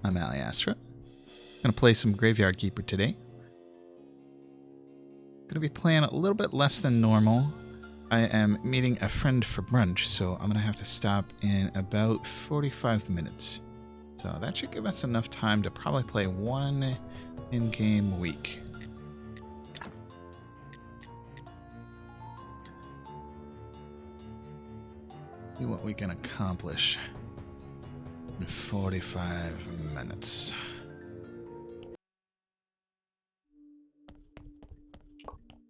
I'm Alli. Gonna play some Graveyard Keeper today. Gonna be playing a little bit less than normal. I am meeting a friend for brunch, so I'm gonna have to stop in about 45 minutes. So that should give us enough time to probably play one in-game week. See what we can accomplish in 45 minutes.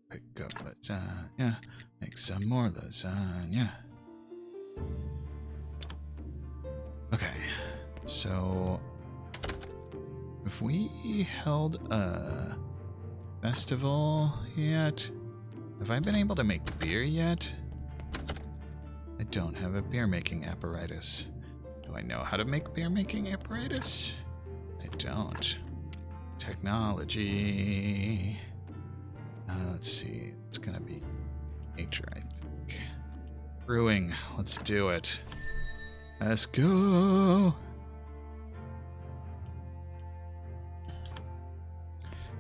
Pick up lasagna, make some more lasagna. Okay, so if we held a festival yet, have I been able to make beer yet? I don't have a beer making apparatus. Do I know how to make beer making apparatus? I don't. Technology. Let's see. It's gonna be nature, I think. Brewing. Let's do it. Let's go.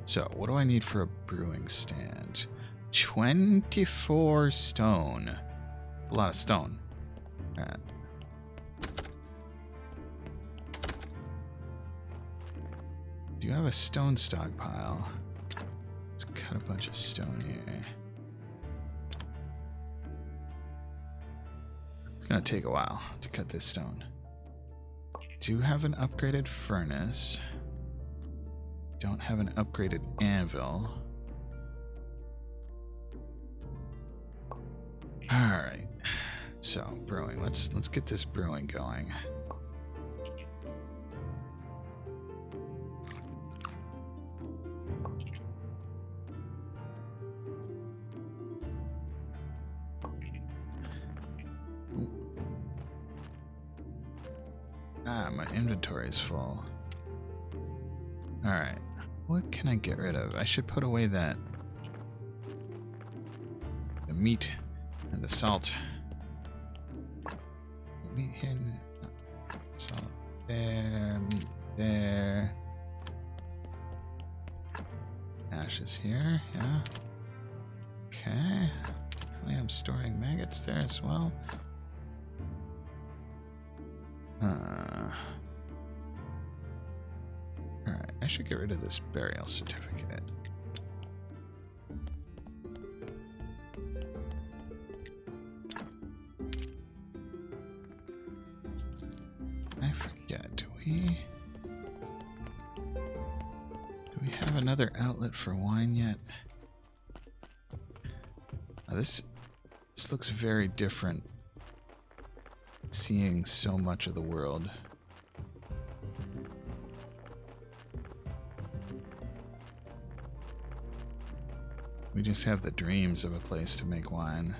So, what do I need for a brewing stand? 24 stone. A lot of stone. Alright. Do you have a stone stockpile? Let's cut a bunch of stone here. It's gonna take a while to cut this stone. Do have an upgraded furnace. Don't have an upgraded anvil. Alright. So, brewing. Let's get this brewing going. My inventory is full. Alright. What can I get rid of? I should put away the meat and the salt. Meat here. Salt there. Meat there. Ashes here. Yeah. Okay. Definitely I'm storing maggots there as well. Alright, I should get rid of this burial certificate. I forget, do we have another outlet for wine yet? This looks very different. Seeing so much of the world. We just have the dreams of a place to make wine.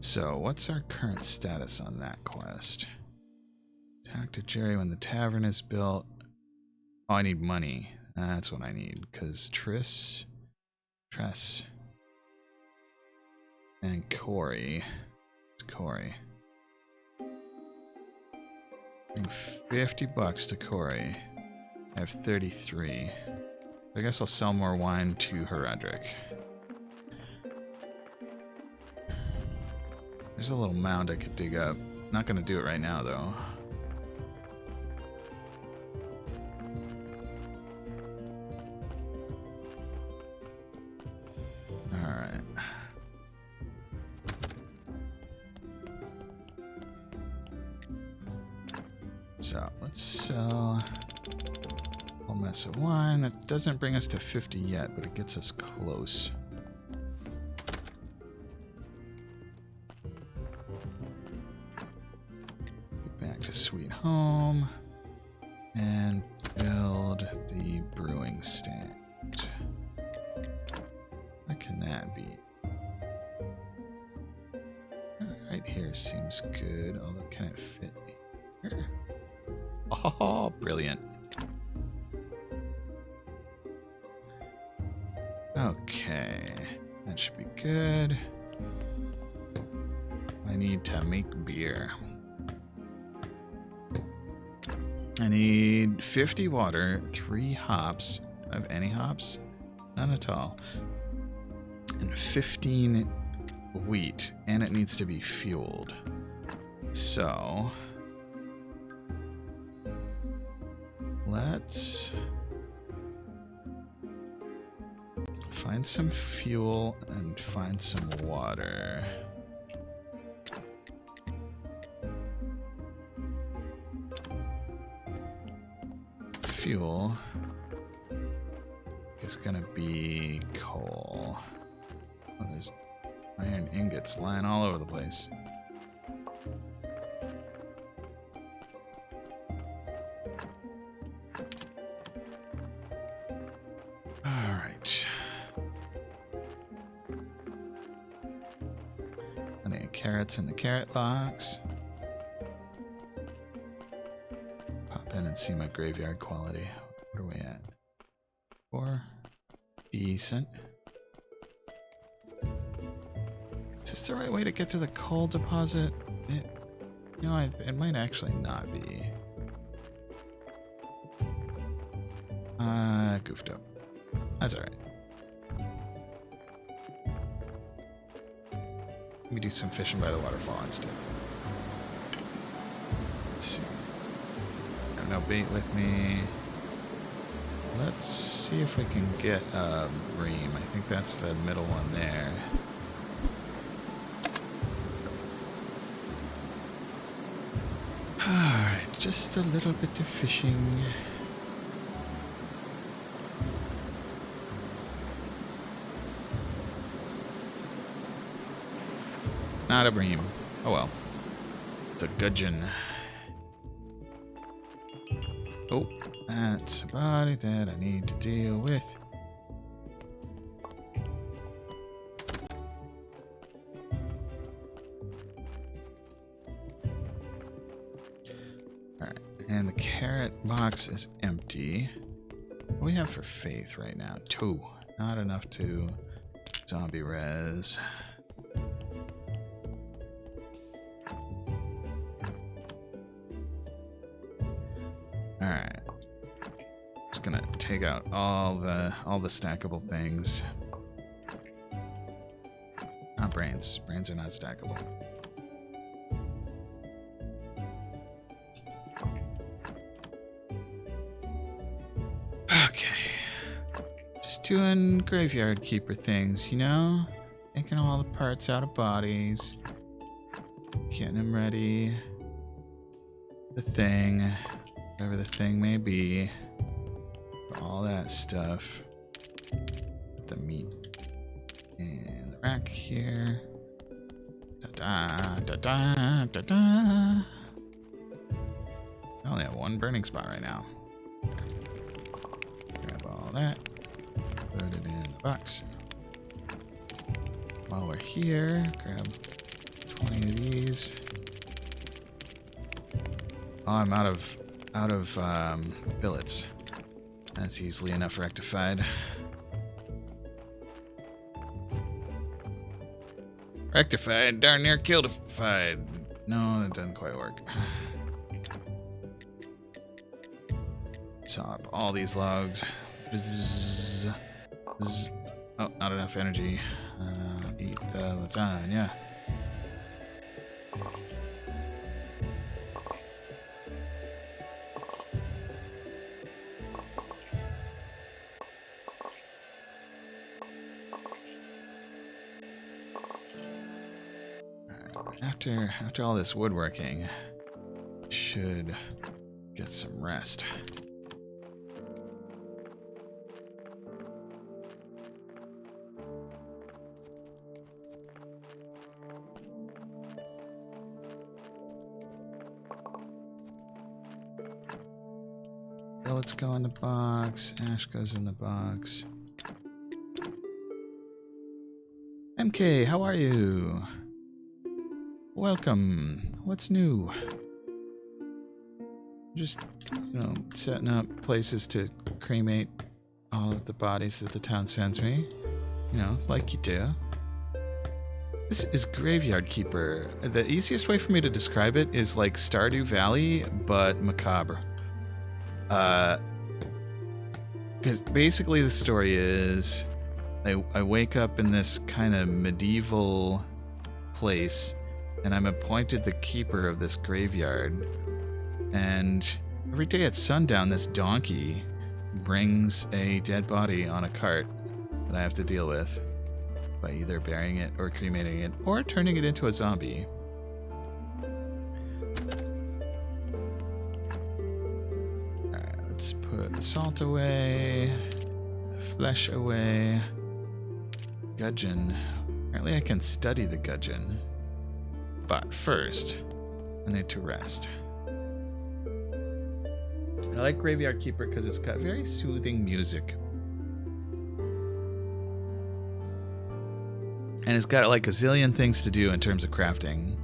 So, what's our current status on that quest? Talk to Jerry when the tavern is built. Oh, I need money. That's what I need, because Tress, and Corey. $50 to Corey. I have 33. I guess I'll sell more wine to Herodric. There's a little mound I could dig up. Not gonna do it right now though. Alright. So let's sell a whole mess of wine. That doesn't bring us to 50 yet, but it gets us close. Get back to Sweet Home and build the brewing stand. What can that be? Right here seems good, although can it fit here? Oh, brilliant. Okay, that should be good. I need to make beer. I need 50 water, 3 hops. Do I have any hops? None at all. And 15 wheat. And it needs to be fueled. So let's find some fuel and find some water. Fuel is gonna be coal. Oh, there's iron ingots lying all over the place. Alright. Plenty of carrots in the carrot box. Pop in and see my graveyard quality. What are we at? 4. Decent. Is this the right way to get to the coal deposit? You know, it might actually not be. Goofed up. That's alright. Let me do some fishing by the waterfall instead. Let's see. I have no bait with me. Let's see if we can get a ream. I think that's the middle one there. Alright, just a little bit of fishing. Not a bream. Oh well. It's a gudgeon. Oh, that's a body that I need to deal with. Alright, and the carrot box is empty. What do we have for faith right now? 2. Not enough to zombie res. Alright. Just gonna take out all the stackable things. Not brains. Brains are not stackable. Okay. Just doing graveyard keeper things, you know? Taking all the parts out of bodies. Getting them ready. The thing. Whatever the thing may be. All that stuff. Put the meat in the rack here. Da-da, da-da, da-da. I only have 1 burning spot right now. Grab all that. Put it in the box. While we're here, grab 20 of these. Oh, I'm out of billets. That's easily enough rectified. Rectified, darn near killified. No, that doesn't quite work. Chop all these logs. Bzz, bzz. Oh, not enough energy. Eat the lasagna. After all this woodworking, should get some rest. Let's go in the box. Ash goes in the box. MK, how are you? Welcome. What's new? Just, you know, setting up places to cremate all of the bodies that the town sends me. You know, like you do. This is Graveyard Keeper. The easiest way for me to describe it is like Stardew Valley, but macabre. Because basically the story is I wake up in this kind of medieval place, and I'm appointed the keeper of this graveyard. And every day at sundown, this donkey brings a dead body on a cart that I have to deal with by either burying it or cremating it or turning it into a zombie. Alright, let's put the salt away, flesh away, gudgeon. Apparently I can study the gudgeon, but first I need to rest. I like Graveyard Keeper because it's got very soothing music. And it's got like a zillion things to do in terms of crafting.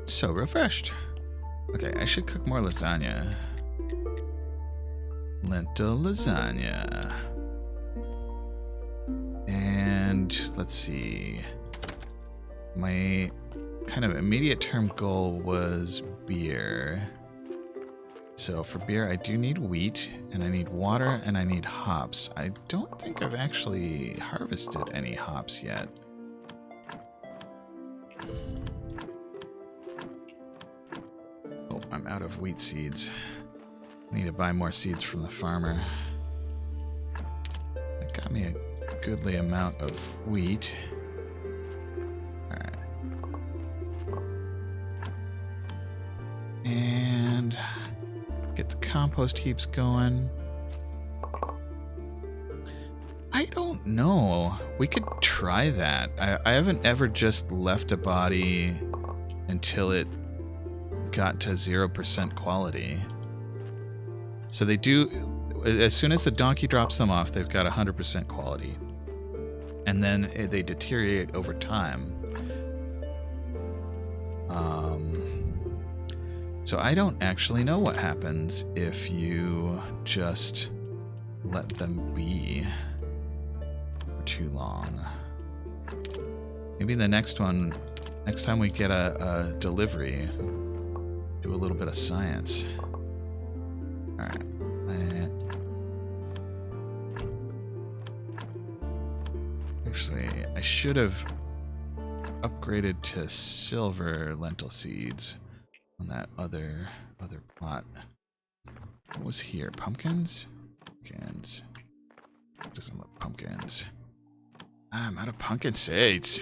So refreshed. Okay, I should cook more lasagna. Lentil lasagna. And let's see. My kind of immediate term goal was beer. So for beer, I do need wheat, and I need water, and I need hops. I don't think I've actually harvested any hops yet. Oh, I'm out of wheat seeds. I need to buy more seeds from the farmer. That got me a goodly amount of wheat. Alright. And get the compost heaps going. I don't know. We could try that. I haven't ever just left a body until it got to 0% quality. So they do, as soon as the donkey drops them off, they've got 100% quality. And then they deteriorate over time. So I don't actually know what happens if you just let them be for too long. Maybe the next one, next time we get a delivery, do a little bit of science. Alright. Actually, I should have upgraded to silver lentil seeds on that other plot. What was here? Pumpkins? Pumpkins. Doesn't look pumpkins. I'm out of pumpkin seeds.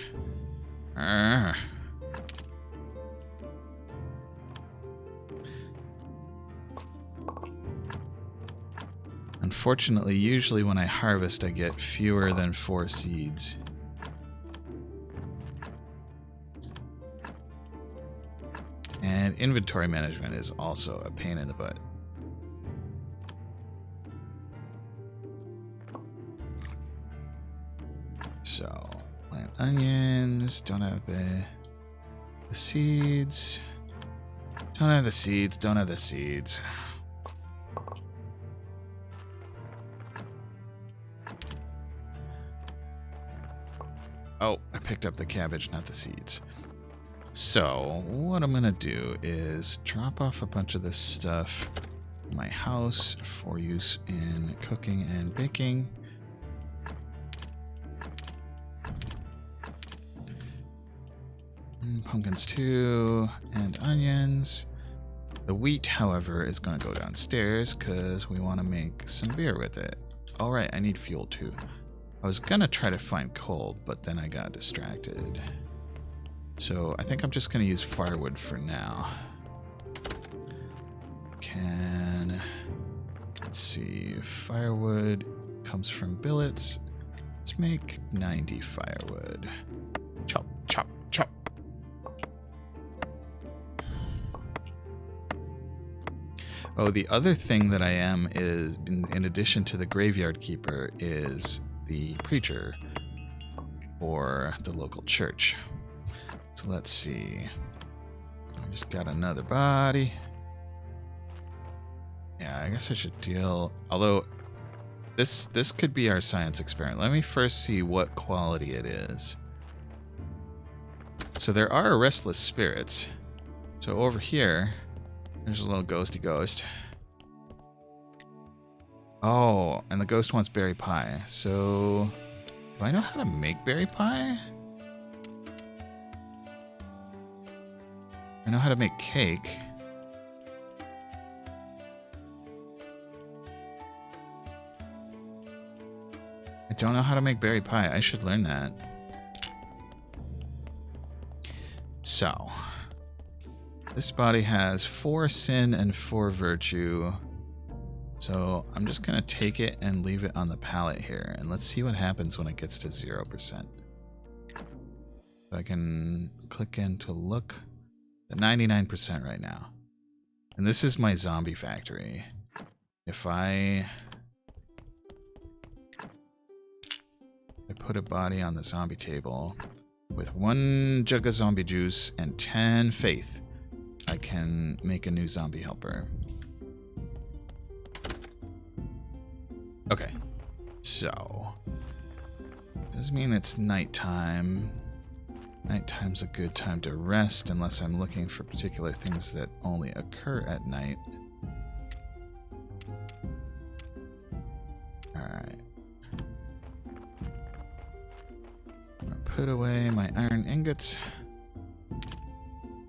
Unfortunately, usually when I harvest, I get fewer than 4 seeds. And inventory management is also a pain in the butt. So, plant onions, don't have the seeds. Don't have the seeds, don't have the seeds. Oh, I picked up the cabbage, not the seeds. So, what I'm gonna do is drop off a bunch of this stuff in my house for use in cooking and baking. Pumpkins too, and onions. The wheat, however, is gonna go downstairs because we want to make some beer with it. Alright, I need fuel too. I was gonna try to find coal, but then I got distracted. So I think I'm just gonna use firewood for now. Let's see, firewood comes from billets. Let's make 90 firewood. Chop, chop, chop. Oh, the other thing that I am is, in addition to the graveyard keeper, is the preacher for the local church. So let's see. I just got another body. Yeah, I guess I should deal. Although this could be our science experiment. Let me first see what quality it is. So there are restless spirits. So over here, there's a little ghosty ghost. Oh, and the ghost wants berry pie. So, do I know how to make berry pie? I know how to make cake. I don't know how to make berry pie. I should learn that. So, this body has 4 sin and 4 virtue. So I'm just going to take it and leave it on the palette here. And let's see what happens when it gets to 0%. So I can click in to look at 99% right now. And this is my zombie factory. If I put a body on the zombie table with 1 jug of zombie juice and 10 faith, I can make a new zombie helper. Okay, so does mean it's nighttime. Nighttime's a good time to rest unless I'm looking for particular things that only occur at night. Alright. I'm gonna put away my iron ingots.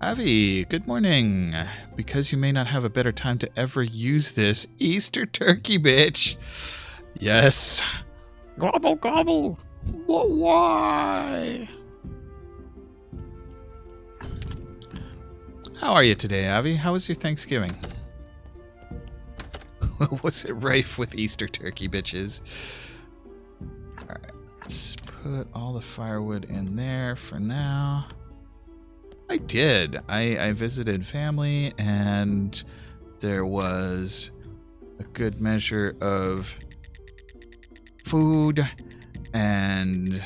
Avi, good morning. Because you may not have a better time to ever use this Easter turkey, bitch. Yes. Gobble, gobble. Why? How are you today, Avi? How was your Thanksgiving? Was it rife with Easter turkey, bitches? Alright, let's put all the firewood in there for now. I did. I visited family, and there was a good measure of food and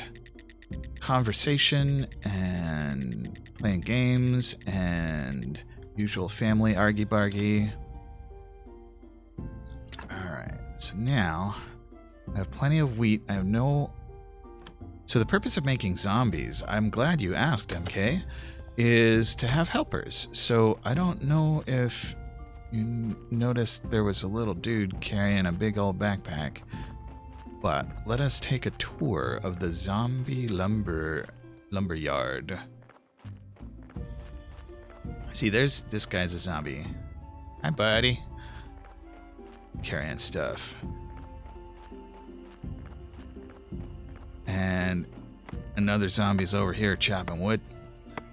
conversation and playing games and usual family argy-bargy. Alright, so now I have plenty of wheat. I have no... So the purpose of making zombies, I'm glad you asked, MK, is to have helpers. So I don't know if you noticed there was a little dude carrying a big old backpack, but let us take a tour of the zombie lumber yard. See, there's this guy's a zombie. Hi, buddy. Carrying stuff. And another zombie's over here chopping wood.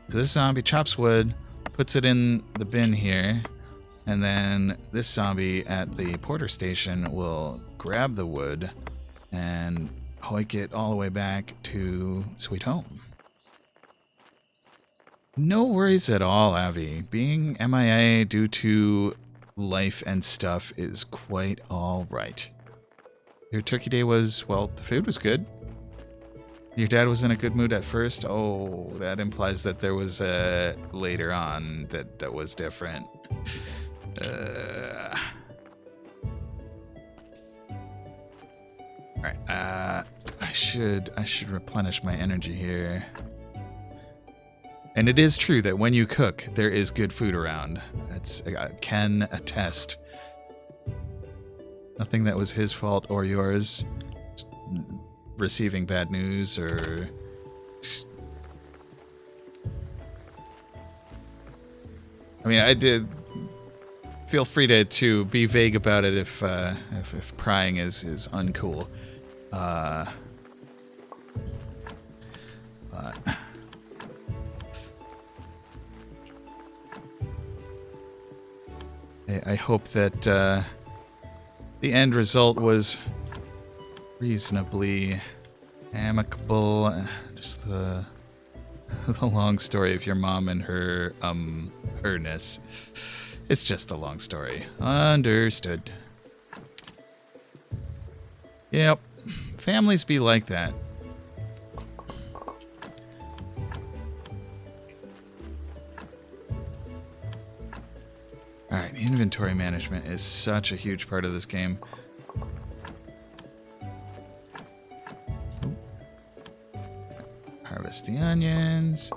So this zombie chops wood, puts it in the bin here, and then this zombie at the porter station will grab the wood and hoik it all the way back to Sweet Home. No worries at all, Avi. Being MIA due to life and stuff is quite all right. Your turkey day was, well, the food was good. Your dad was in a good mood at first. Oh, that implies that there was later on that was different. All right. I should replenish my energy here. And it is true that when you cook, there is good food around. That's can attest. Nothing that was his fault or yours. Just receiving bad news or... I mean, I did... Feel free to be vague about it if prying is uncool. But... I hope that the end result was reasonably amicable. Just the long story of your mom and her herness. It's just a long story. Understood. Yep. Families be like that. Alright, inventory management is such a huge part of this game. Ooh. Harvest the onions.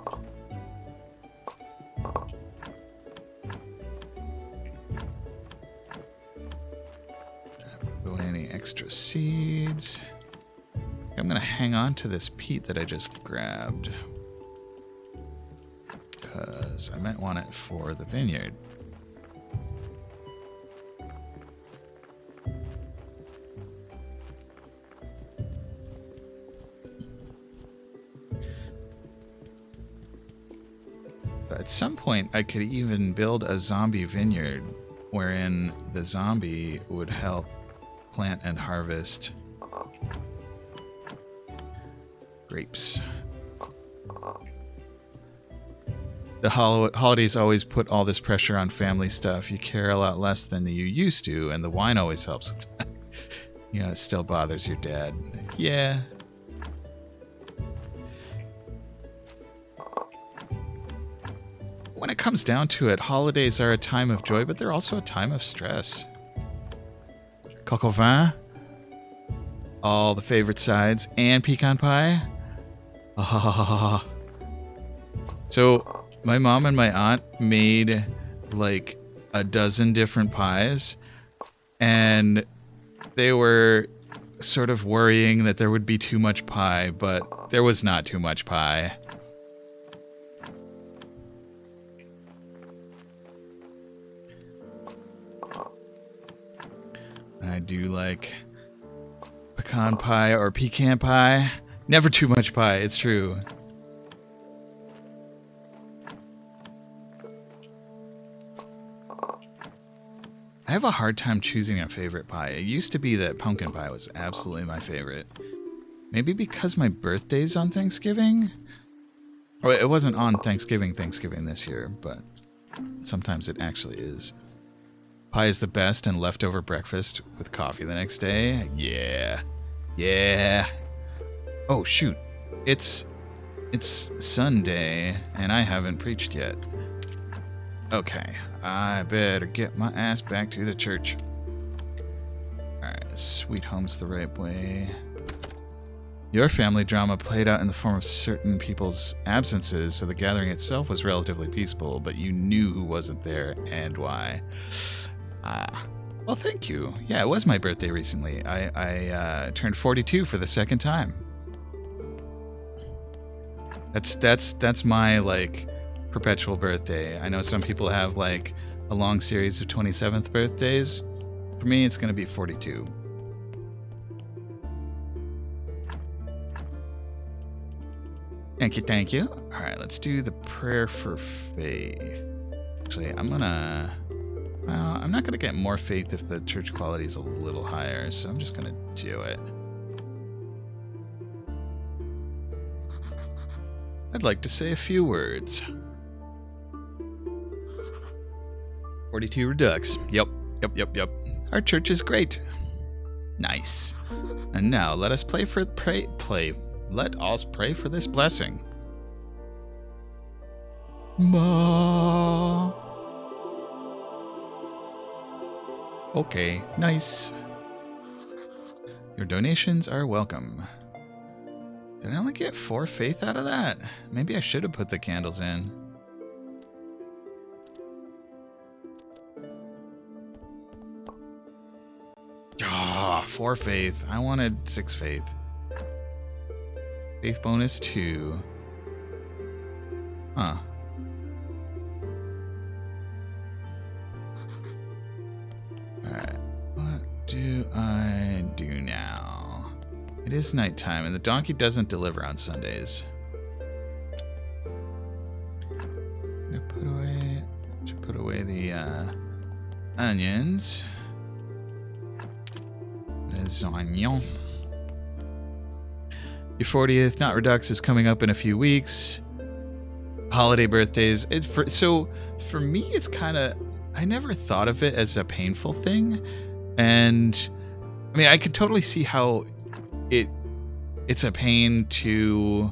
extra seeds. I'm going to hang on to this peat that I just grabbed, because I might want it for the vineyard. But at some point, I could even build a zombie vineyard wherein the zombie would help plant and harvest grapes. The holidays always put all this pressure on family stuff. You care a lot less than you used to, and the wine always helps with that. You know, it still bothers your dad. Yeah. When it comes down to it, holidays are a time of joy, but they're also a time of stress. Coq au vin, all the favorite sides, and pecan pie. Ah. So my mom and my aunt made like a dozen different pies, and they were sort of worrying that there would be too much pie, but there was not too much pie. I do like pecan pie or pecan pie. Never too much pie, it's true. I have a hard time choosing a favorite pie. It used to be that pumpkin pie was absolutely my favorite. Maybe because my birthday's on Thanksgiving? Or it wasn't on Thanksgiving this year, but sometimes it actually is. Pie is the best and leftover breakfast with coffee the next day. Yeah. Yeah. Oh, shoot. It's Sunday, and I haven't preached yet. Okay, I better get my ass back to the church. Alright, sweet home's the right way. Your family drama played out in the form of certain people's absences, so the gathering itself was relatively peaceful, but you knew who wasn't there and why. Well, thank you. Yeah, it was my birthday recently. I turned 42 for the second time. That's my, like, perpetual birthday. I know some people have, like, a long series of 27th birthdays. For me, it's going to be 42. Thank you. All right, let's do the prayer for faith. Actually, I'm not going to get more faith if the church quality is a little higher, so I'm just going to do it. I'd like to say a few words. 42 Redux. Yep. Our church is great. Nice. And now let us Let us pray for this blessing. Ma. Okay, nice. Your donations are welcome. Did I only get 4 faith out of that? Maybe I should have put the candles in. Ah, 4 faith. I wanted 6 faith. Faith bonus 2. Huh. Alright. What do I do now? It is nighttime, and the donkey doesn't deliver on Sundays. I'm gonna put away the onions. Les oignons. Your 40th, not Redux, is coming up in a few weeks. Holiday birthdays. So for me, it's kind of, I never thought of it as a painful thing. And I mean, I could totally see how it's a pain to,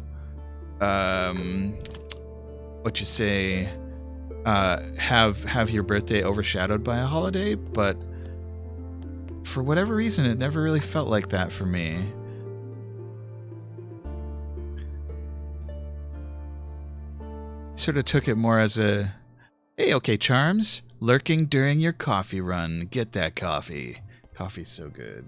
have your birthday overshadowed by a holiday. But for whatever reason, it never really felt like that for me. Sort of took it more as a, hey, okay, Charms, lurking during your coffee run. Get that coffee. Coffee's so good.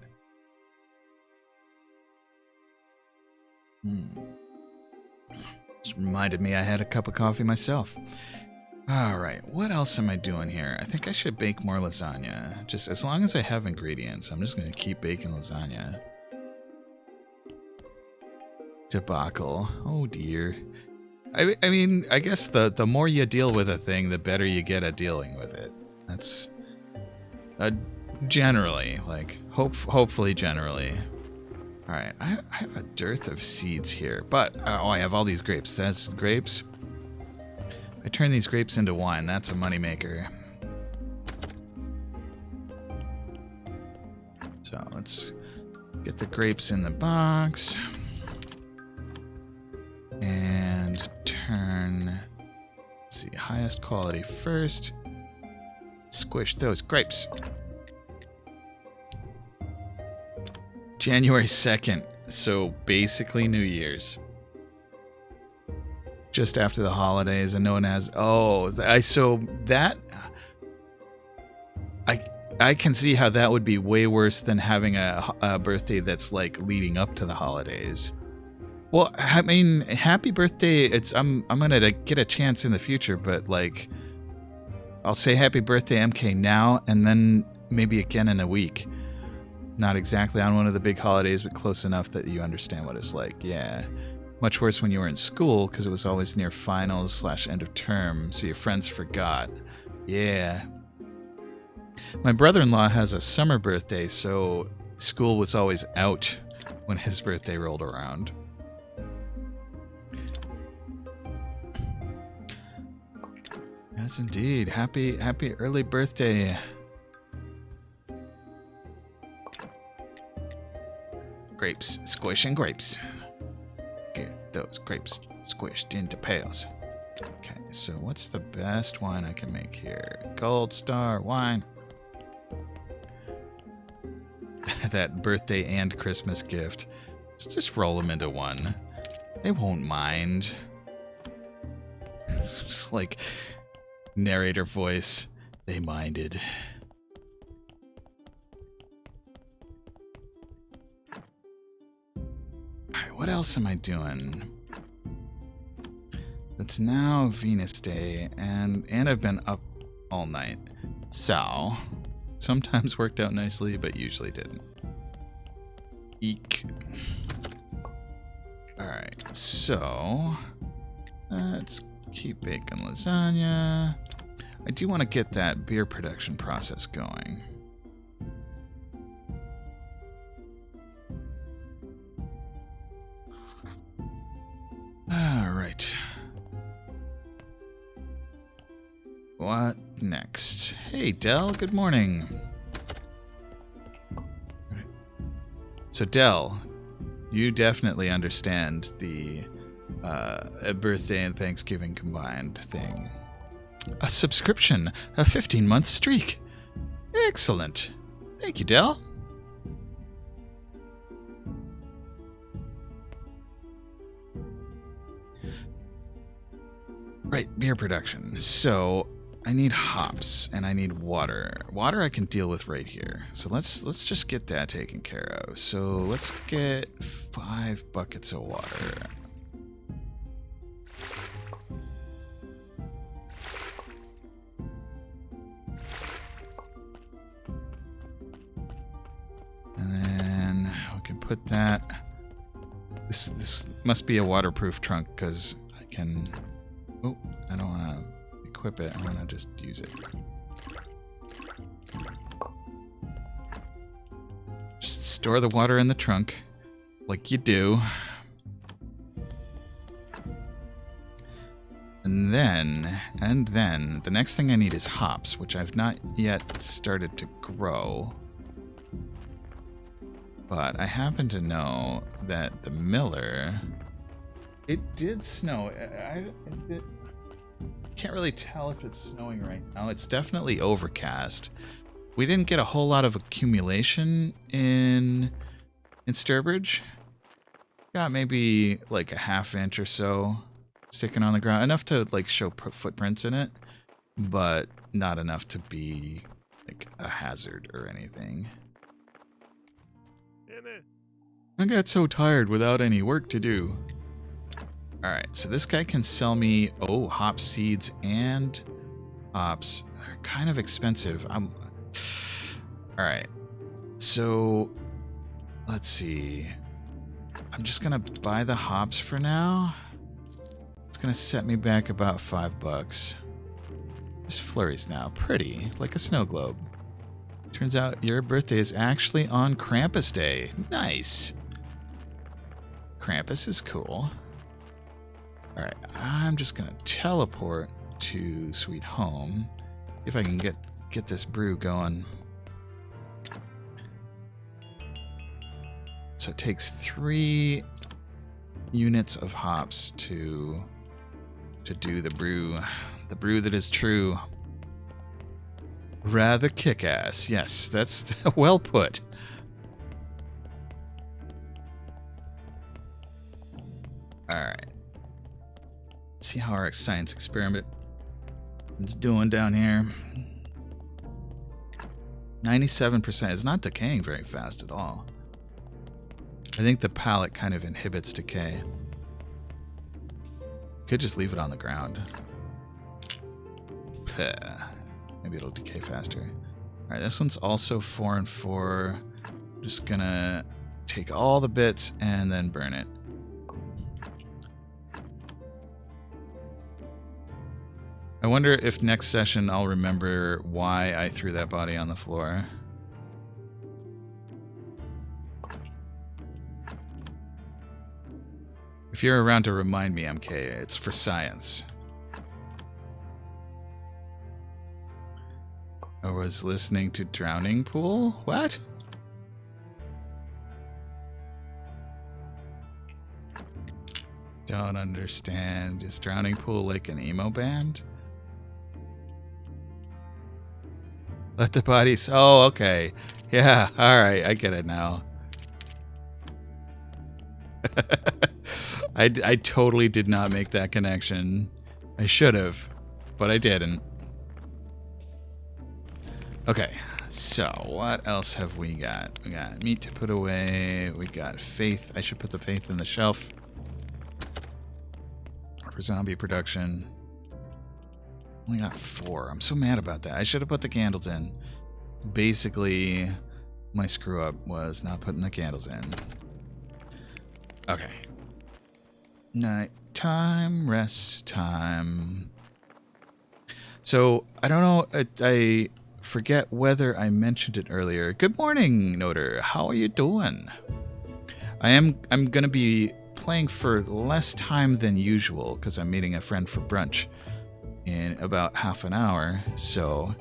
Just reminded me I had a cup of coffee myself. Alright, what else am I doing here? I think I should bake more lasagna. Just as long as I have ingredients, I'm just going to keep baking lasagna. Debacle. Oh dear. I mean, I guess the more you deal with a thing, the better you get at dealing with it. That's... generally, like, hopefully generally. Alright, I have a dearth of seeds here, but, oh, I have all these grapes. That's grapes. I turn these grapes into wine. That's a moneymaker. So let's get the grapes in the box. And turn, let's see, highest quality first. Squish those grapes. January 2nd. So basically New Year's. Just after the holidays, and known as I can see how that would be way worse than having a birthday that's like leading up to the holidays. Well, I mean, happy birthday. I'm gonna get a chance in the future, but like, I'll say happy birthday MK now, and then maybe again in a week. Not exactly on one of the big holidays, but close enough that you understand what it's like. Yeah. Much worse when you were in school, because it was always near finals / end of term, so your friends forgot. Yeah. My brother-in-law has a summer birthday, so school was always out when his birthday rolled around. Yes, indeed. Happy early birthday. Grapes. Squishing grapes. Get those grapes squished into pails. Okay, so what's the best wine I can make here? Gold Star wine. That birthday and Christmas gift. Just roll them into one. They won't mind. Just like narrator voice. They minded. Alright, what else am I doing? It's now Venus Day, and I've been up all night. So, sometimes worked out nicely, but usually didn't. Eek. Alright, so let's keep baking lasagna. I do want to get that beer production process going. Alright. What next? Hey, Del, good morning. So, Del, you definitely understand the birthday and Thanksgiving combined thing. A subscription, a 15-month streak. Excellent. Thank you, Del. Right, beer production. So, I need hops and I need water. Water I can deal with right here. So let's just get that taken care of. So let's get 5 buckets of water. And then we can put that. This must be a waterproof trunk because I can. Oh, I don't want to equip it. I want to just use it. Just store the water in the trunk, like you do. And then, the next thing I need is hops, which I've not yet started to grow. But I happen to know that the miller... It did snow. I can't really tell if it's snowing right now. It's definitely overcast. We didn't get a whole lot of accumulation in Sturbridge. Got maybe like a ½ inch or so sticking on the ground. Enough to like show footprints in it, but not enough to be like a hazard or anything. I got so tired without any work to do. Alright, so this guy can sell me, hop seeds and hops. They're kind of expensive. Alright, so let's see. I'm just gonna buy the hops for now. It's gonna set me back about $5. This flurry's now pretty, like a snow globe. Turns out your birthday is actually on Krampus Day. Nice. Krampus is cool. Alright, I'm just gonna teleport to Sweet Home. If I can get this brew going. So it takes 3 units of hops to do the brew that is true. Rather kick-ass. Yes, that's well put. Alright. See how our science experiment is doing down here. 97% is not decaying very fast at all. I think the pallet kind of inhibits decay. Could just leave it on the ground. Maybe it'll decay faster. Alright, this one's also 4 and 4. Just gonna take all the bits and then burn it. I wonder if next session I'll remember why I threw that body on the floor. If you're around to remind me, MK, it's for science. I was listening to Drowning Pool? What? Don't understand. Is Drowning Pool like an emo band? Let the bodies... Oh, okay. Yeah, alright, I get it now. I totally did not make that connection. I should have, but I didn't. Okay, so what else have we got? We got meat to put away. We got faith. I should put the faith in the shelf. For zombie production. Only got 4. I'm so mad about that. I should have put the candles in. Basically, my screw up was not putting the candles in. Okay. Night time, rest time. So, I don't know, I forget whether I mentioned it earlier. Good morning, Noter. How are you doing? I'm going to be playing for less time than usual because I'm meeting a friend for brunch in about half an hour. So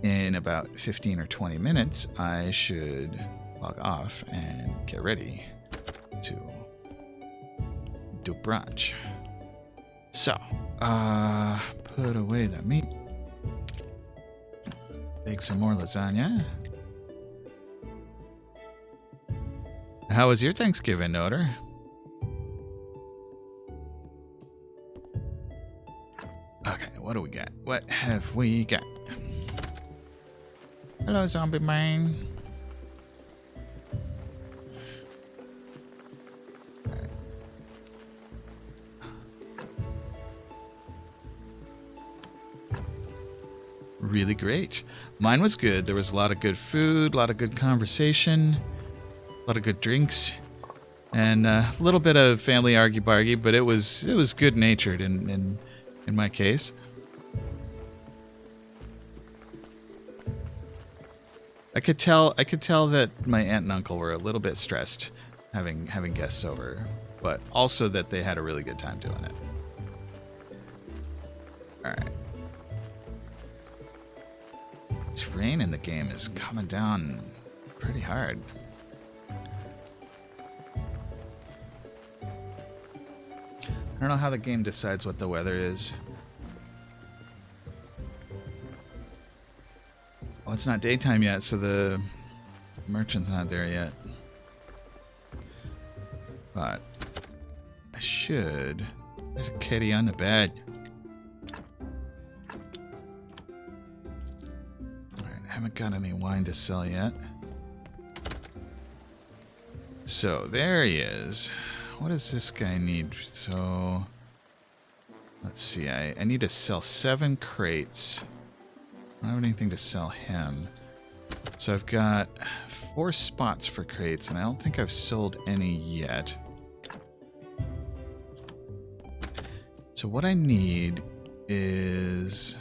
in about 15 or 20 minutes, I should log off and get ready to do brunch. So, put away the meat. Bake some more lasagna. How was your Thanksgiving, Noter? Okay, what do we got? What have we got? Hello, zombie man. Really great. Mine was good. There was a lot of good food, a lot of good conversation, a lot of good drinks, and a little bit of family argy-bargy, but it was good-natured in my case. I could tell that my aunt and uncle were a little bit stressed having guests over, but also that they had a really good time doing it. All right. This rain in the game is coming down pretty hard. I don't know how the game decides what the weather is. Well, it's not daytime yet, so the merchant's not there yet. But I should... There's a kitty on the bed. Alright, I haven't got any wine to sell yet. So there he is. What does this guy need? So let's see. I need to sell 7 crates. I don't have anything to sell him. So I've got 4 spots for crates, and I don't think I've sold any yet. So what I need is...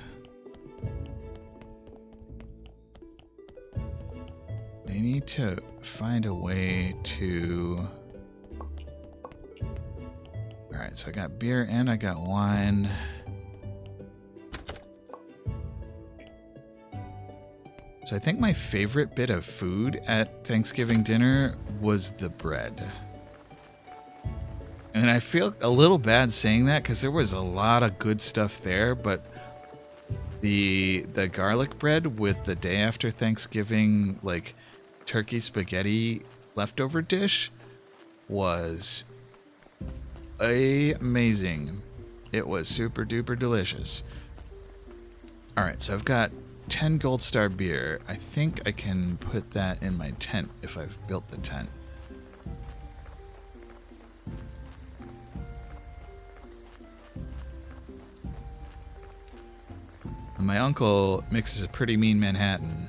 I need to find a way to... Alright, so I got beer and I got wine. So I think my favorite bit of food at Thanksgiving dinner was the bread. And I feel a little bad saying that because there was a lot of good stuff there, but the garlic bread with the day after Thanksgiving, like, turkey spaghetti leftover dish was amazing. It was super duper delicious. Alright, so I've got 10 gold star beer. I think I can put that in my tent if I've built the tent. And my uncle mixes a pretty mean Manhattan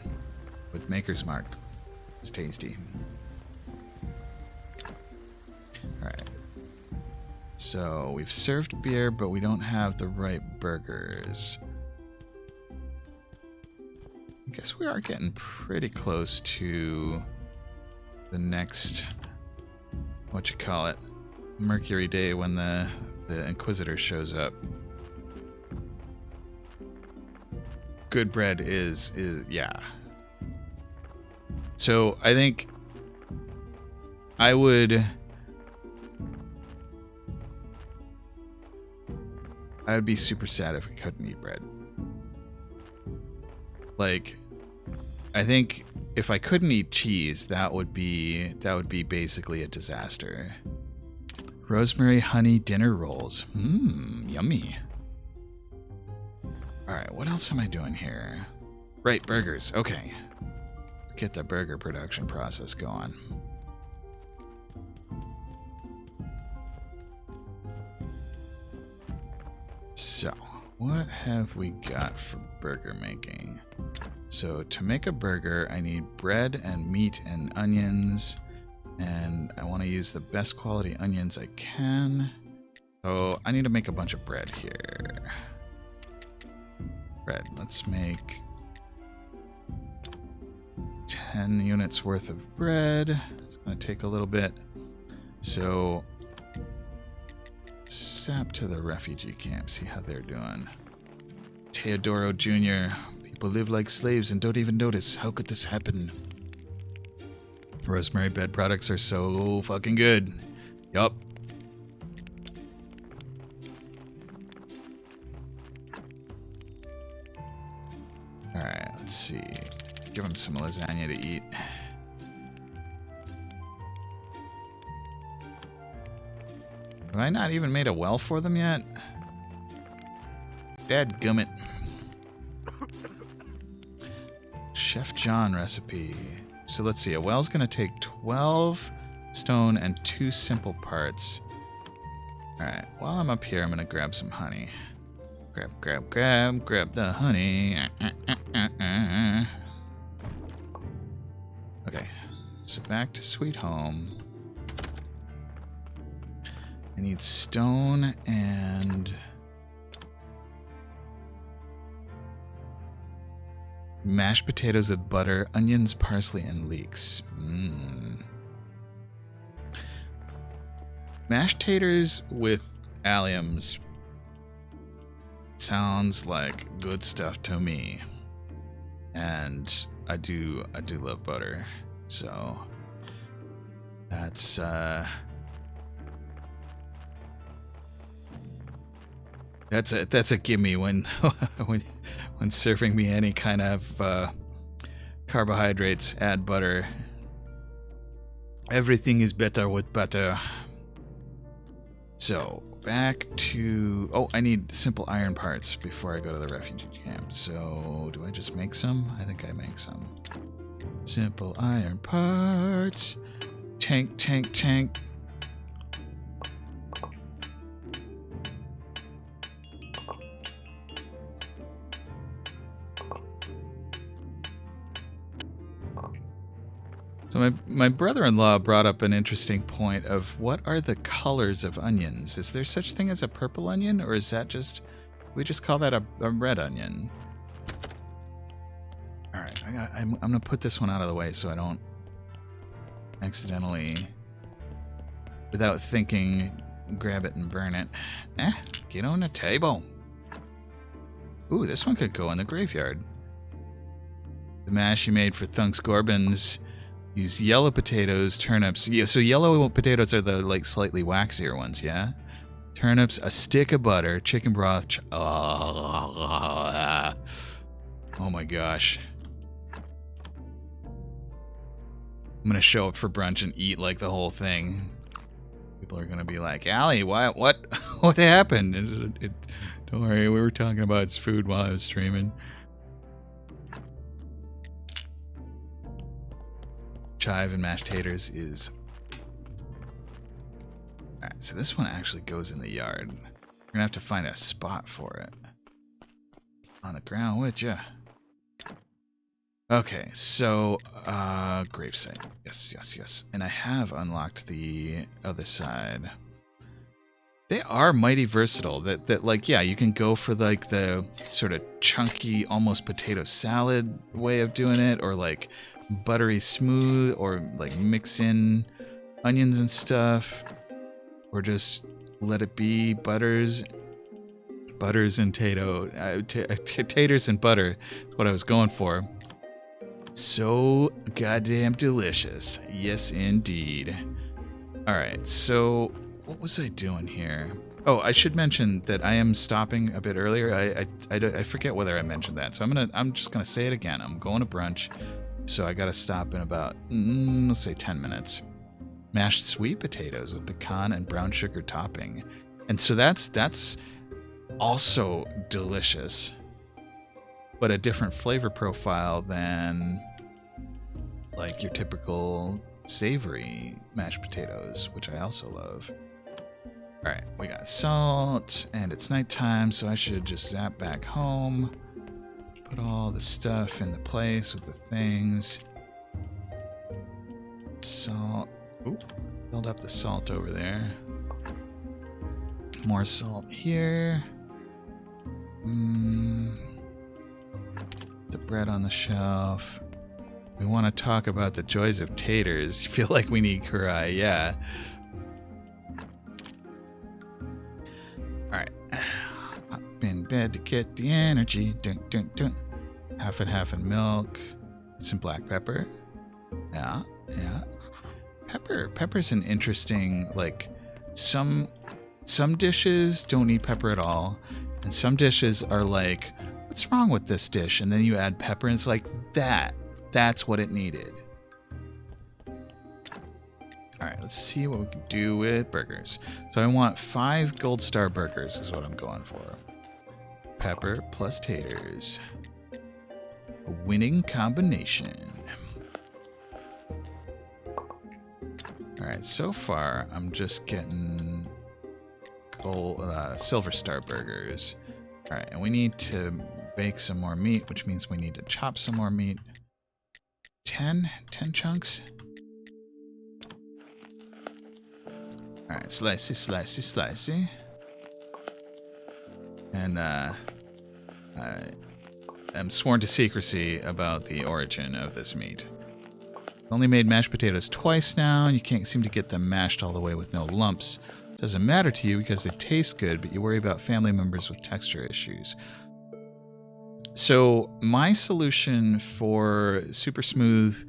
with Maker's Mark. It's tasty. Alright. So we've served beer, but we don't have the right burgers. I guess we are getting pretty close to the next, Mercury Day when the Inquisitor shows up. Good bread is yeah. So I think I would be super sad if we couldn't eat bread. Like, I think if I couldn't eat cheese, that would be basically a disaster. Rosemary honey dinner rolls. Yummy. Alright, what else am I doing here? Right, burgers. Okay. Let's get the burger production process going. So, what have we got for burger making? So, to make a burger, I need bread and meat and onions. And I want to use the best quality onions I can. So, I need to make a bunch of bread here. Bread. Let's make 10 units worth of bread. It's going to take a little bit. So, sap to the refugee camp, see how they're doing. Teodoro Jr. People live like slaves and don't even notice. How could this happen? Rosemary bed products are so fucking good. Yup. Alright, let's see. Give him some lasagna to eat. Have I not even made a well for them yet? Dadgummit. Chef John recipe. So let's see. A well's going to take 12 stone and 2 simple parts. Alright, while I'm up here, I'm going to grab some honey. Grab the honey. Okay, so back to Sweet Home. I need stone and mashed potatoes with butter, onions, parsley, and leeks. Mashed taters with alliums sounds like good stuff to me. And I do love butter. So that's a gimme when when serving me any kind of carbohydrates. Add butter. Everything is better with butter. So back to... Oh, I need simple iron parts before I go to the refugee camp. So do I just make some? I think I make some. Simple iron parts. Tank, tank, tank. So my brother-in-law brought up an interesting point of what are the colors of onions? Is there such thing as a purple onion, or is that just, we just call that a red onion? All right, I'm gonna put this one out of the way so I don't accidentally, without thinking, grab it and burn it. Get on the table. Ooh, this one could go in the graveyard. The mash you made for Thunk's Gorbans. Use yellow potatoes, turnips. Yeah, so yellow potatoes are the like slightly waxier ones, yeah? Turnips, a stick of butter, chicken broth. Oh my gosh. I'm gonna show up for brunch and eat like the whole thing. People are gonna be like, Alli, what happened? Don't worry, we were talking about food while I was streaming. Chive and mashed taters is... Alright, so this one actually goes in the yard. We're gonna have to find a spot for it. On the ground, would ya? Okay, so, gravesite. Yes. And I have unlocked the other side. They are mighty versatile. That like, yeah, you can go for like the sort of chunky, almost potato salad way of doing it, or like buttery smooth, or like mix in onions and stuff, or just let it be butters and taters and butter is what I was going for. So goddamn delicious. Yes indeed. Alright, so what was I doing here? Oh, I should mention that I am stopping a bit earlier. I forget whether I mentioned that, so I'm just gonna say it again. I'm going to brunch. So I gotta stop in about, let's say 10 minutes. Mashed sweet potatoes with pecan and brown sugar topping. And so that's also delicious, but a different flavor profile than like your typical savory mashed potatoes, which I also love. All right, we got salt, and it's nighttime, so I should just zap back home. Put all the stuff in the place with the things. Salt. Oop, filled up the salt over there. More salt here. The bread on the shelf. We want to talk about the joys of taters. You feel like we need kurai, yeah. Alright. Up in bed to get the energy. Dun, dun, dun. Half and milk. Some black pepper. Yeah. Pepper's an interesting, like, some dishes don't need pepper at all. And some dishes are like, what's wrong with this dish? And then you add pepper and it's like, that's what it needed. Alright, let's see what we can do with burgers. So I want 5 gold star burgers is what I'm going for. Pepper plus taters. A winning combination. Alright, so far I'm just getting silver star burgers. Alright, and we need to bake some more meat, which means we need to chop some more meat. 10 chunks. Alright, slicey. And I am sworn to secrecy about the origin of this meat. Only made mashed potatoes twice now, and you can't seem to get them mashed all the way with no lumps. Doesn't matter to you because they taste good, but you worry about family members with texture issues. So my solution for super smooth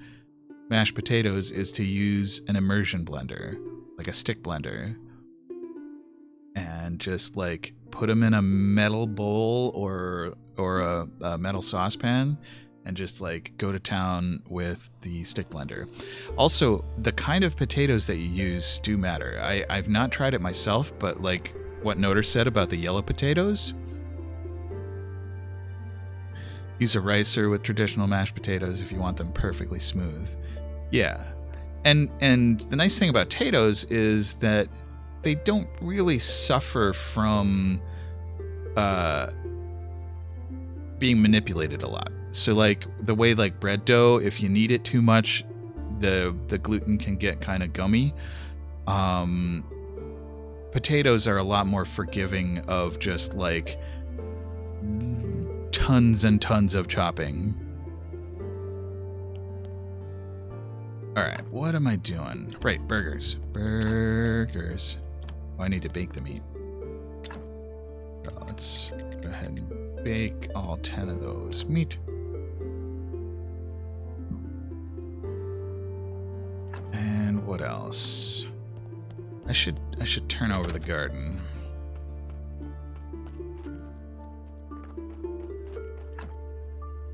mashed potatoes is to use an immersion blender, like a stick blender, and just like put them in a metal bowl or a metal saucepan and just like go to town with the stick blender. Also, the kind of potatoes that you use do matter. I've not tried it myself, but like what Noter said about the yellow potatoes, use a ricer with traditional mashed potatoes if you want them perfectly smooth. Yeah, And the nice thing about potatoes is that they don't really suffer from being manipulated a lot. So like the way like bread dough, if you knead it too much, the gluten can get kind of gummy. Potatoes are a lot more forgiving of just like tons and tons of chopping. All right, what am I doing? Right, burgers. Burgers. Oh, I need to bake the meat. Let's go ahead and bake all 10 of those meat. And what else? I should turn over the garden.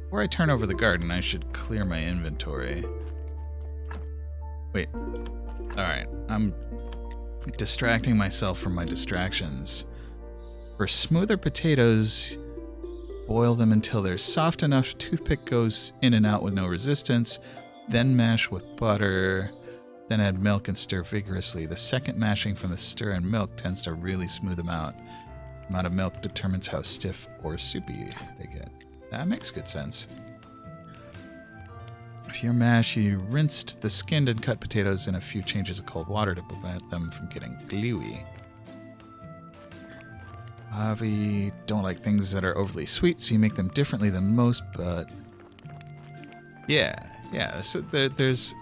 Before I turn over the garden, I should clear my inventory. Wait. Alright, I'm distracting myself from my distractions. For smoother potatoes, boil them until they're soft enough toothpick goes in and out with no resistance, then mash with butter, then add milk and stir vigorously. The second mashing from the stir and milk tends to really smooth them out. The amount of milk determines how stiff or soupy they get. That makes good sense. For your mash, you rinsed the skinned and cut potatoes in a few changes of cold water to prevent them from getting gluey. Avi don't like things that are overly sweet, so you make them differently than most, but... Yeah, so there's...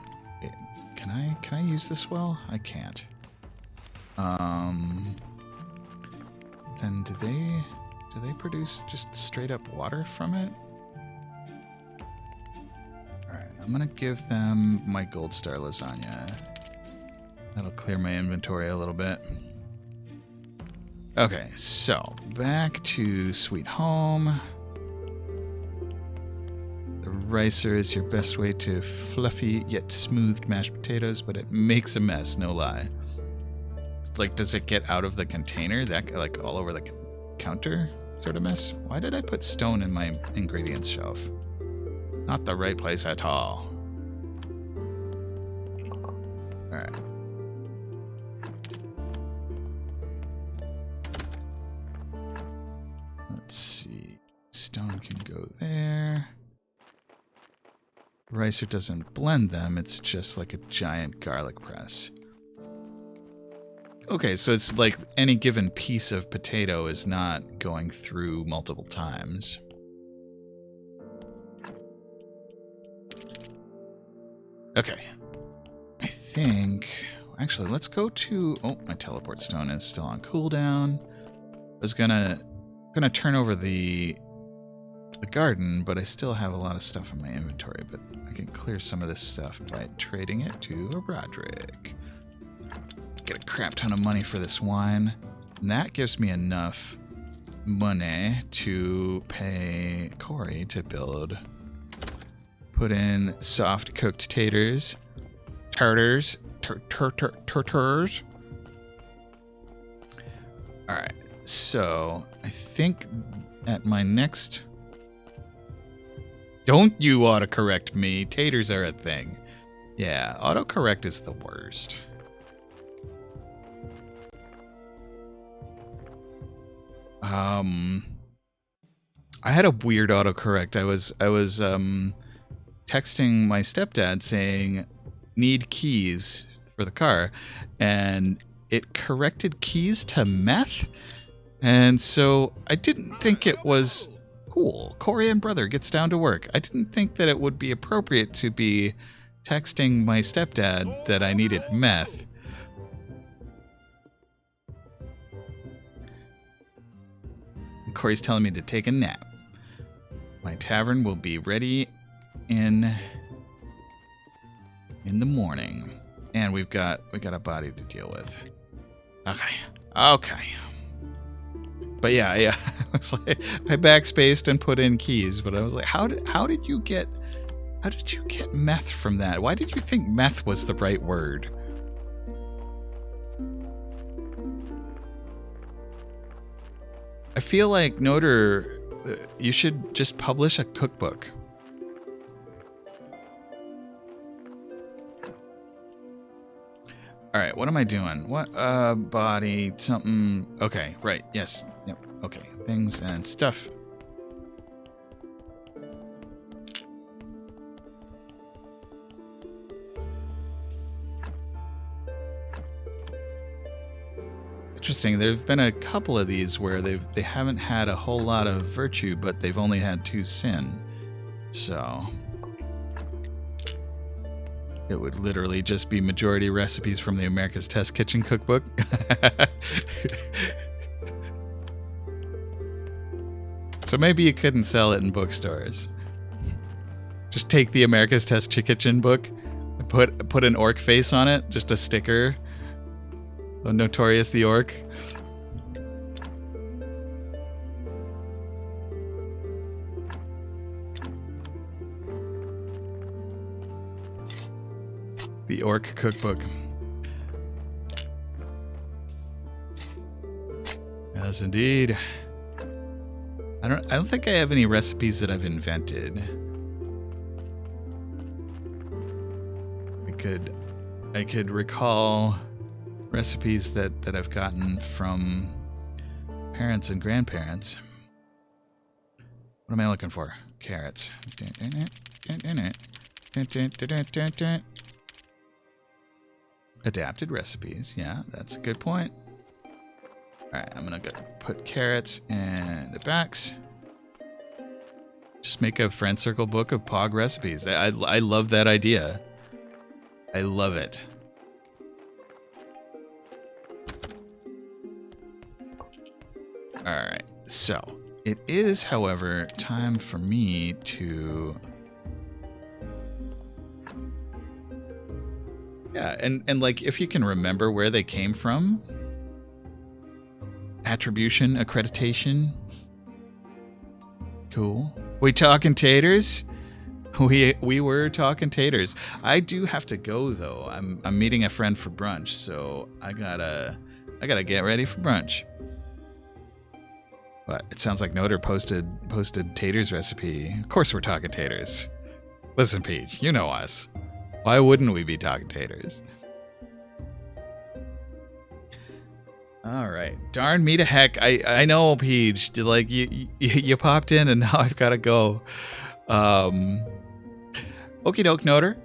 Can I use this well? I can't. Then do they produce just straight up water from it? Alright, I'm gonna give them my gold star lasagna. That'll clear my inventory a little bit. Okay, so back to Sweet Home. The ricer is your best way to fluffy yet smoothed mashed potatoes, but it makes a mess, no lie. Like, does it get out of the container? That, like, all over the counter sort of mess? Why did I put stone in my ingredients shelf? Not the right place at all. Alright. Let's see. Stone can go there. Ricer doesn't blend them, it's just like a giant garlic press. Okay, so it's like any given piece of potato is not going through multiple times. Okay. I think... Actually, let's go to... Oh, my teleport stone is still on cooldown. I was gonna turn over the garden, but I still have a lot of stuff in my inventory, but I can clear some of this stuff by trading it to Roderick. Get a crap ton of money for this wine, and that gives me enough money to pay Corey to put in soft cooked taters. Tartars. Alright, so I think at my next... Don't you autocorrect me. Taters are a thing. Yeah, autocorrect is the worst. I had a weird autocorrect. I was texting my stepdad saying, need keys for the car, and it corrected keys to meth, and so I didn't think it was cool. Corey and brother gets down to work. I didn't think that it would be appropriate to be texting my stepdad that I needed meth. And Corey's telling me to take a nap. My tavern will be ready in the morning, and we got a body to deal with. Okay. But yeah, I was like, I backspaced and put in keys, but I was like, how did you get meth from that? Why did you think meth was the right word? I feel like Noder, you should just publish a cookbook. Alright, what am I doing? What, body, something... Okay, right, yes. Yep, okay. Things and stuff. Interesting, there have been a couple of these where they haven't had a whole lot of virtue, but they've only had 2 sin. So... it would literally just be majority recipes from the America's Test Kitchen cookbook. So maybe you couldn't sell it in bookstores. Just take the America's Test Kitchen book, and put an orc face on it, just a sticker. Notorious the Orc. The Orc Cookbook. Yes, indeed. I don't think I have any recipes that I've invented. I could recall recipes that I've gotten from parents and grandparents. What am I looking for? Carrots. Adapted recipes. Yeah, that's a good point. Alright, I'm gonna go put carrots in the backs. Just make a friend circle book of POG recipes. I love that idea. I love it. Alright, so it is, however, time for me to... Yeah, and like, if you can remember where they came from, attribution, accreditation, cool. We talking taters? We were talking taters. I do have to go though. I'm meeting a friend for brunch, so I gotta get ready for brunch. But it sounds like Noder posted taters recipe. Of course we're talking taters. Listen, Peach, you know us. Why wouldn't we be talking taters? All right, darn me to heck. I know, Peach. Like you popped in and now I've got to go. Okie doke, Noder.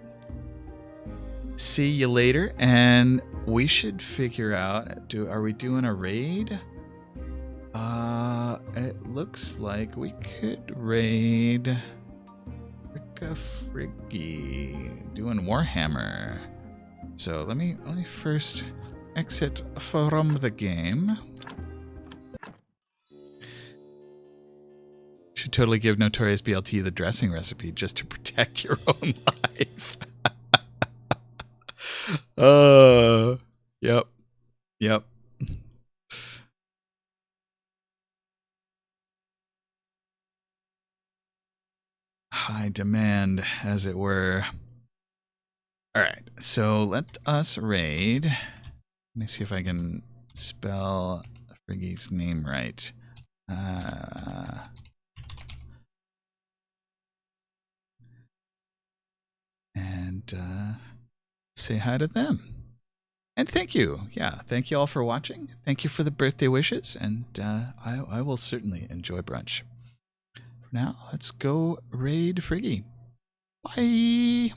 See you later, and we should figure out. Are we doing a raid? It looks like we could raid Fricka Friggy doing Warhammer. So let me first exit from the game. Should totally give Notorious BLT the dressing recipe just to protect your own life. Yep. High demand, as it were. All right, so let us raid. Let me see if I can spell Friggy's name right. And say hi to them. And thank you. Yeah, thank you all for watching. Thank you for the birthday wishes, and I will certainly enjoy brunch. For now, let's go raid Friggy. Bye!